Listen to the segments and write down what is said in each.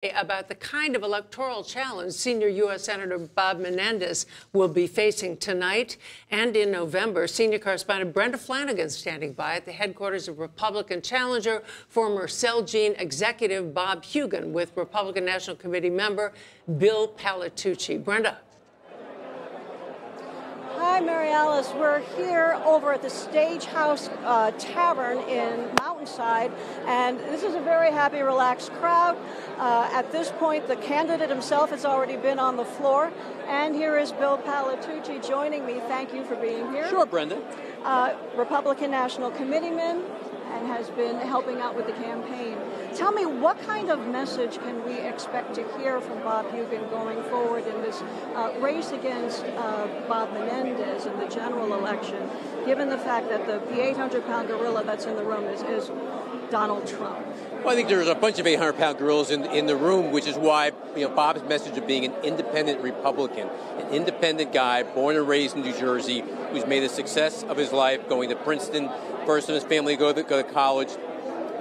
about the kind of electoral challenge senior U.S. Senator Bob Menendez will be facing tonight and in November. Senior correspondent Brenda Flanagan standing by at the headquarters of Republican challenger, former Celgene executive Bob Hugin, with Republican National Committee member Bill Palatucci. Brenda. Hi, Mary Alice. We're here over at the Stage House Tavern in Mountainside, and this is a very happy, relaxed crowd. At this point, the candidate himself has already been on the floor, and here is Bill Palatucci joining me. Thank you for being here. Sure, Brenda. Republican National Committeeman, and has been helping out with the campaign. Tell me, what kind of message can we expect to hear from Bob Hugin going forward in this race against Bob Menendez in the general election, given the fact that the 800-pound gorilla that's in the room is Donald Trump? Well, I think there's a bunch of 800-pound gorillas in the room, which is why Bob's message of being an independent Republican, an independent guy born and raised in New Jersey, who's made a success of his life going to Princeton, first in his family go to college,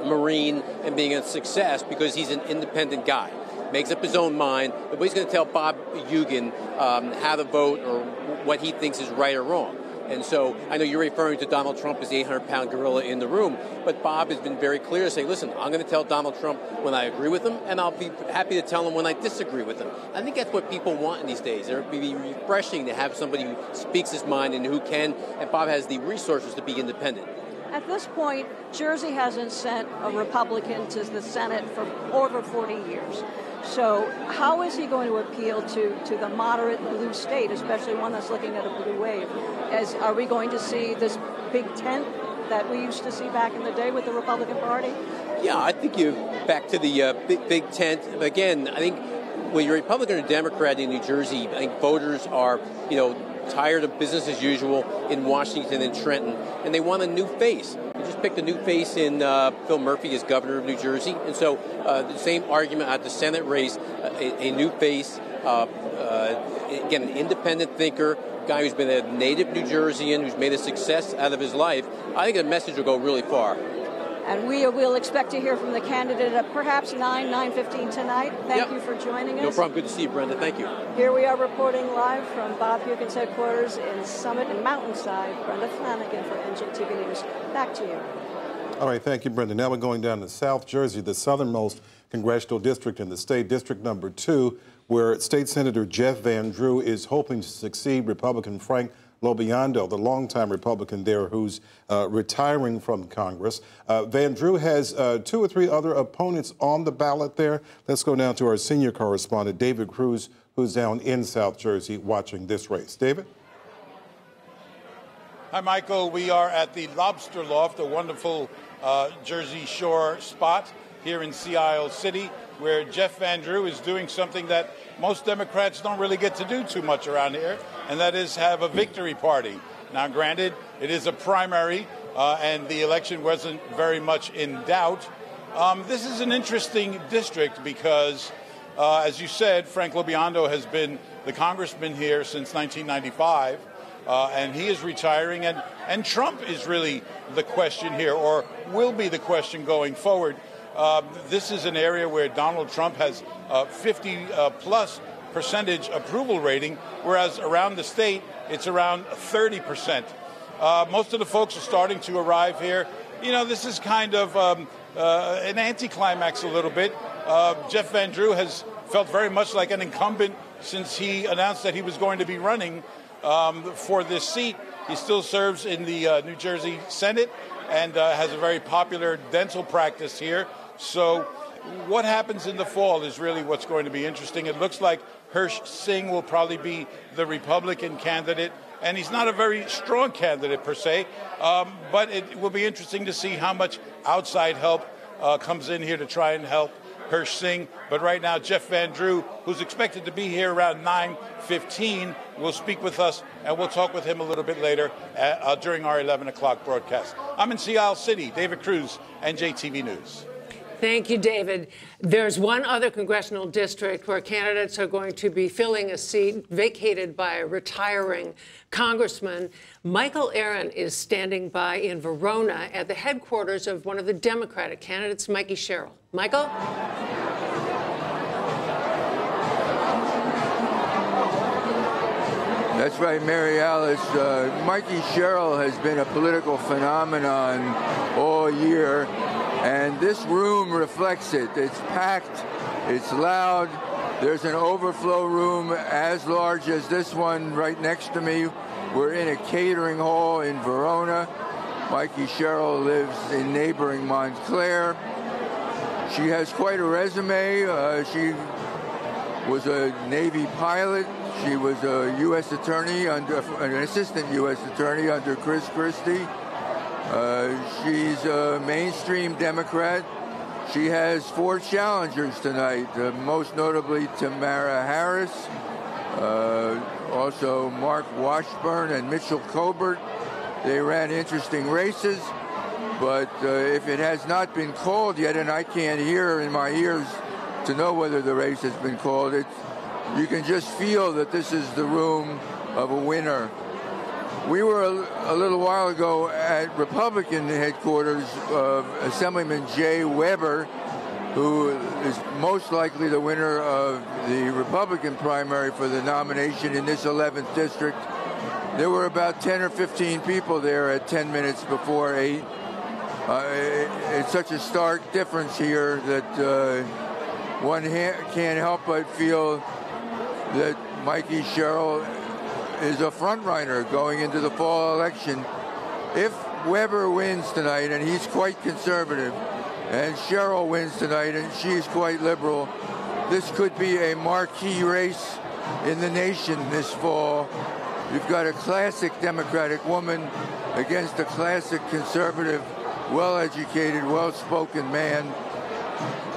Marine, and being a success because he's an independent guy. Makes up his own mind. Nobody's going to tell Bob Hugin how to vote or what he thinks is right or wrong. And so I know you're referring to Donald Trump as the 800-pound gorilla in the room, but Bob has been very clear to say, listen, I'm going to tell Donald Trump when I agree with him, and I'll be happy to tell him when I disagree with him. I think that's what people want in these days. It would be refreshing to have somebody who speaks his mind and who can, and Bob has the resources to be independent. At this point, Jersey hasn't sent a Republican to the Senate for over 40 years. So how is he going to appeal to the moderate blue state, especially one that's looking at a blue wave? Are we going to see this big tent that we used to see back in the day with the Republican Party? Yeah, I think you're back to the big tent. Again, I think when you're Republican or Democrat in New Jersey, I think voters are, tired of business as usual in Washington and Trenton, and they want a new face. We just picked a new face in Phil Murphy as governor of New Jersey, and so the same argument at the Senate race, a new face, again, an independent thinker, guy who's been a native New Jerseyan, who's made a success out of his life. I think the message will go really far. And we will expect to hear from the candidate at perhaps 9:15 tonight. Thank you for joining us. No problem. Good to see you, Brenda. Thank you. Here we are reporting live from Bob Hugin's headquarters in Summit and Mountainside. Brenda Flanagan for NJTV News. Back to you. All right. Thank you, Brenda. Now we're going down to South Jersey, the southernmost congressional district in the state, District Number 2, where State Senator Jeff Van Drew is hoping to succeed Republican Frank LoBiondo, the longtime Republican there who's retiring from Congress. Van Drew has 2 or 3 other opponents on the ballot there. Let's go now to our senior correspondent, David Cruz, who's down in South Jersey watching this race. David? Hi, Michael. We are at the Lobster Loft, a wonderful Jersey Shore spot here in Sea Isle City, where Jeff Van Drew is doing something that most Democrats don't really get to do too much around here, and that is have a victory party. Now, granted, it is a primary, and the election wasn't very much in doubt. This is an interesting district because, as you said, Frank LoBiondo has been the congressman here since 1995, and he is retiring, and Trump is really the question here, or will be the question going forward. This is an area where Donald Trump has 50-plus percentage approval rating, whereas around the state, it's around 30%. Most of the folks are starting to arrive here. This is kind of an anticlimax a little bit. Jeff Van Drew has felt very much like an incumbent since he announced that he was going to be running for this seat. He still serves in the New Jersey Senate and has a very popular dental practice here. So what happens in the fall is really what's going to be interesting. It looks like Hirsch Singh will probably be the Republican candidate, and he's not a very strong candidate per se, but it will be interesting to see how much outside help comes in here to try and help Hirsch Singh. But right now, Jeff Van Drew, who's expected to be here around 9:15, will speak with us, and we'll talk with him a little bit later during our 11 o'clock broadcast. I'm in Sea Isle City. David Cruz, NJTV News. Thank you, David. There's one other congressional district where candidates are going to be filling a seat vacated by a retiring congressman. Michael Aaron is standing by in Verona at the headquarters of one of the Democratic candidates, Mikey Sherrill. Michael? That's right, Mary Alice. Mikey Sherrill has been a political phenomenon all year, and this room reflects it. It's packed, it's loud. There's an overflow room as large as this one right next to me. We're in a catering hall in Verona. Mikey Sherrill lives in neighboring Montclair. She has quite a resume. She was a Navy pilot. She was a U.S. attorney, an assistant U.S. attorney under Chris Christie. She's a mainstream Democrat. She has 4 challengers tonight, most notably Tamara Harris, also Mark Washburn and Mitchell Cobert. They ran interesting races, but if it has not been called yet, and I can't hear in my ears to know whether the race has been called, you can just feel that this is the room of a winner. We were a little while ago at Republican headquarters of Assemblyman Jay Weber, who is most likely the winner of the Republican primary for the nomination in this 11th district. There were about 10 or 15 people there at 10 minutes before 8. It's such a stark difference here that one can't help but feel that Mikey Sherrill is a front-runner going into the fall election. If Weber wins tonight, and he's quite conservative, and Sherrill wins tonight, and she's quite liberal, this could be a marquee race in the nation this fall. You've got a classic Democratic woman against a classic conservative, well-educated, well-spoken man.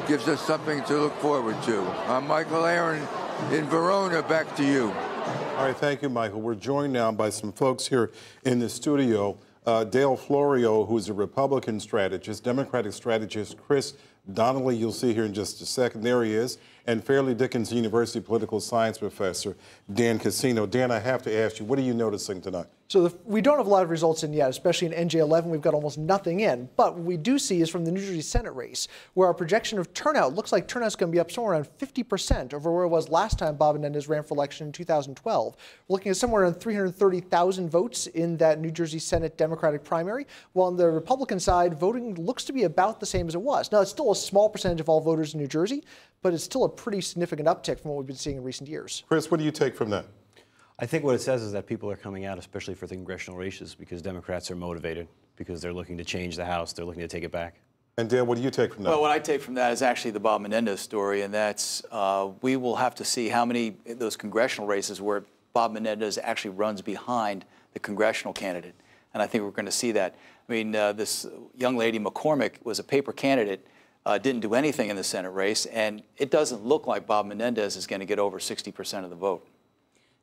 Gives us something to look forward to. I'm Michael Aaron in Verona. Back to you. All right, thank you, Michael. We're joined now by some folks here in the studio. Dale Florio, who's a Republican strategist, Democratic strategist, Chris Donnelly, you'll see here in just a second. There he is. And Fairleigh Dickinson University political science professor, Dan Cassino. Dan, I have to ask you, what are you noticing tonight? So we don't have a lot of results in yet, especially in NJ11. We've got almost nothing in. But what we do see is from the New Jersey Senate race, where our projection of turnout looks like turnout's going to be up somewhere around 50% over where it was last time Bob Menendez ran for election in 2012. We're looking at somewhere around 330,000 votes in that New Jersey Senate Democratic primary, while on the Republican side, voting looks to be about the same as it was. Now, it's still a small percentage of all voters in New Jersey, but it's still a pretty significant uptick from what we've been seeing in recent years. Chris, what do you take from that? I think what it says is that people are coming out, especially for the congressional races, because Democrats are motivated, because they're looking to change the House, they're looking to take it back. And Dan, what do you take from that? Well, what I take from that is actually the Bob Menendez story, and that's we will have to see how many of those congressional races where Bob Menendez actually runs behind the congressional candidate. And I think we're going to see that. I mean, this young lady, McCormick, was a paper candidate, didn't do anything in the Senate race, and it doesn't look like Bob Menendez is going to get over 60% of the vote.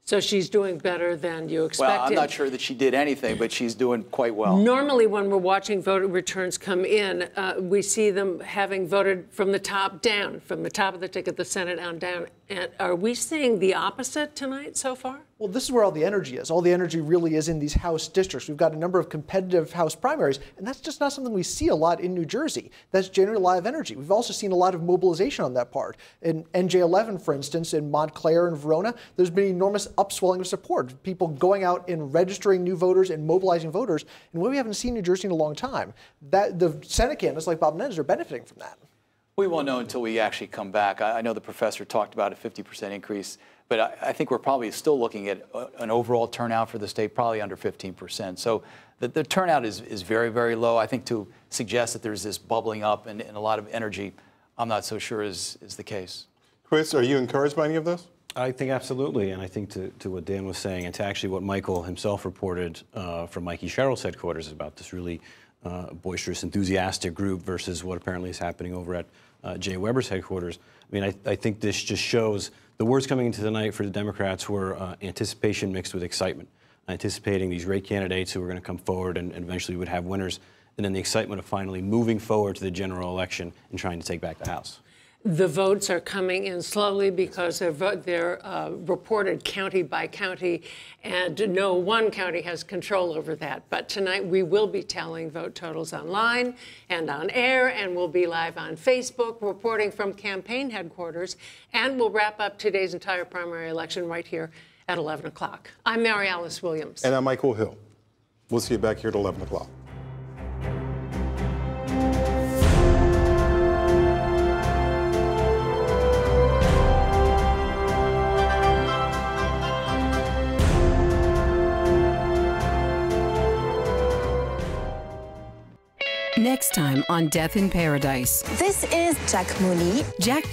So she's doing better than you expected. Well, I'm not sure that she did anything, but she's doing quite well. Normally, when we're watching voter returns come in, we see them having voted from the top down, from the top of the ticket, the Senate on down. And are we seeing the opposite tonight so far? Well, this is where all the energy is. All the energy really is in these House districts. We've got a number of competitive House primaries, and that's just not something we see a lot in New Jersey. That's generally a lot of energy. We've also seen a lot of mobilization on that part. In NJ11, for instance, in Montclair and Verona, there's been enormous upswelling of support. People going out and registering new voters and mobilizing voters in a way we haven't seen in New Jersey in a long time. That the Senate candidates like Bob Menendez are benefiting from that. We won't know until we actually come back. I know the professor talked about a 50% increase, but I think we're probably still looking at an overall turnout for the state, probably under 15%. So the turnout is very, very low. I think to suggest that there's this bubbling up and a lot of energy, I'm not so sure is the case. Chris, are you encouraged by any of this? I think absolutely, and I think to what Dan was saying, and to actually what Michael himself reported from Mikey Sherrill's headquarters about this really boisterous, enthusiastic group versus what apparently is happening over at Jay Weber's headquarters. I mean, I think this just shows the words coming into the night for the Democrats were anticipation mixed with excitement, anticipating these great candidates who were going to come forward and eventually would have winners, and then the excitement of finally moving forward to the general election and trying to take back the House. The votes are coming in slowly because they're reported county by county, and no one county has control over that. But tonight we will be telling vote totals online and on air, and we'll be live on Facebook reporting from campaign headquarters, and we'll wrap up today's entire primary election right here at 11 o'clock. I'm Mary Alice Williams. And I'm Michael Hill. We'll see you back here at 11 o'clock. Next time on Death in Paradise. This is Jack Mooney. Jack